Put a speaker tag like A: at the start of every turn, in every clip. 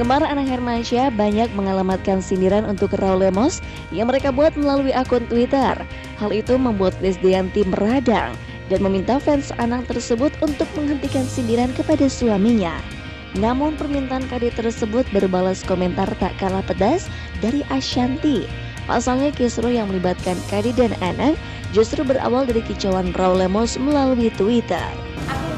A: Penggemar Anang Hermansyah banyak mengalamatkan sindiran untuk Raul Lemos yang mereka buat melalui akun Twitter. Hal itu membuat Krisdayanti meradang dan meminta fans Anang tersebut untuk menghentikan sindiran kepada suaminya. Namun permintaan KD tersebut berbalas komentar tak kalah pedas dari Ashanti. Pasalnya kisruh yang melibatkan KD dan Anang justru berawal dari kicauan Raul Lemos melalui Twitter.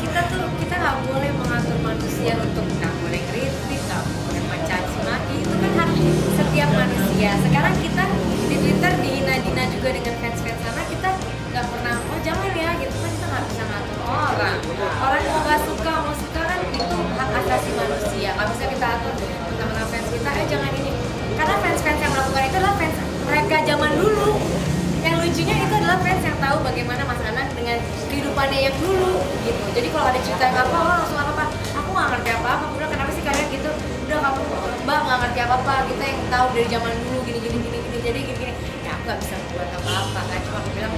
B: Kita nggak boleh mengatur manusia untuk nggak boleh kritik, nggak boleh mencaci maki, itu kan hak setiap manusia. Sekarang kita di Twitter dihina-hina juga dengan fans-fans sana, kita nggak pernah oh jangan ya gitu kan, kita nggak bisa ngatur orang mau nggak suka mau suka kan itu hak asasi manusia, nggak bisa kita atur teman-teman fans kita jangan ini, karena fans-fans yang melakukan itu adalah fans mereka zaman dulu. Yang lucunya itu adalah fans yang tahu bagaimana Mas Anang dengan kehidupannya yang dulu gitu. Jadi kalau ada cerita apa, oh langsung apa, aku nggak ngerti apa-apa. Udah kenapa sih kalian gitu? Udah kamu Mbak nggak ngerti apa-apa. Kita yang tahu dari zaman dulu gini. Jadi gini. Ya aku nggak bisa buat apa-apa kan. Cuma aku bilang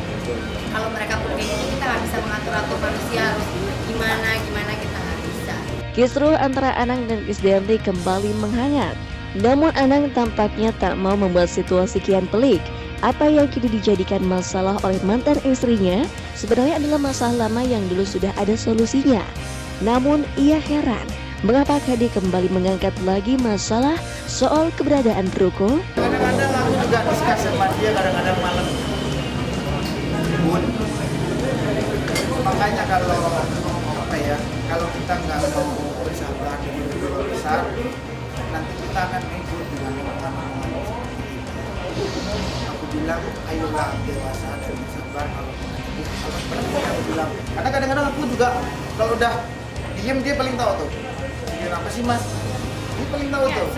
B: kalau mereka pun kayak gini kita nggak bisa mengatur manusia harus gimana kita nggak bisa.
A: Kisruh antara Anang dan Krisdayanti kembali menghangat. Namun Anang tampaknya tak mau membuat situasi kian pelik. Apa yang kini dijadikan masalah oleh mantan istrinya sebenarnya adalah masalah lama yang dulu sudah ada solusinya. Namun ia heran mengapa KD kembali mengangkat lagi masalah soal keberadaan Ruko.
C: Kadang-kadang aku juga diskus sama dia, kadang-kadang malam Bun. Makanya kalau kita nggak mau bersabar dengan dua besar, nanti kita akan ribut dengan orang-orang. Aku bilang ayolah dewasa dan bersabar kalau seperti yang aku bilang, karena kadang-kadang aku juga kalau udah diem dia paling tahu tuh dia apa sih mas, dia paling tahu tuh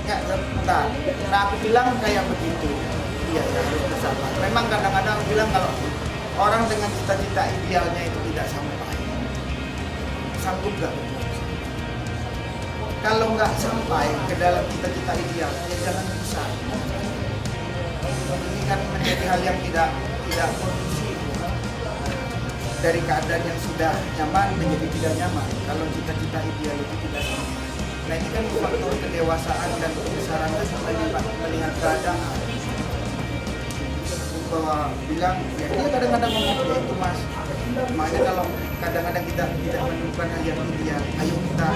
C: ya sebentar. Nah aku bilang kayak begitu, iya ya harus bersabar. Memang kadang-kadang aku bilang kalau orang dengan cita-cita idealnya itu tidak sampai, sanggup gak? Kalau nggak sampai ke dalam cita-cita ideal, ya jangan besar. Ini kan menjadi hal yang tidak kondusif. Dari keadaan yang sudah nyaman menjadi tidak nyaman. Kalau cita-cita ideal itu tidak sampai. Nah ini kan faktor kedewasaan dan kebesaran sampai melihat keadaan. Bahwa bilang, ya dia kadang-kadang ngomong ya itu mas. Makanya kalau kadang-kadang kita tidak menemukan hal yang ideal, ayo kita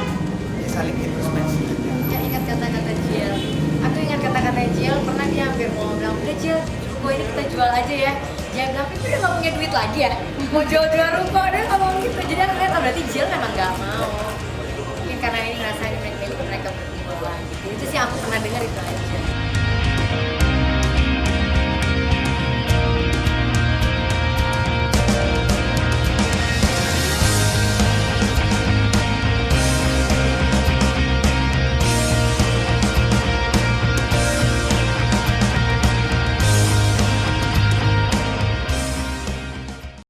C: saling introspeksi.
B: Ya ingat kata-kata Jiel. Aku ingat kata-kata Jiel, pernah dia hampir mau bilang, udah Jiel, ruko ini kita jual aja ya. Dia bilang, tapi udah gak punya duit lagi ya? Mau jual-jual ruko, dia ngomong gitu. Jadi aku lihat, berarti Jiel memang gak mau. Mungkin karena ini ngerasain mereka berdua gitu. Itu sih aku pernah dengar itu.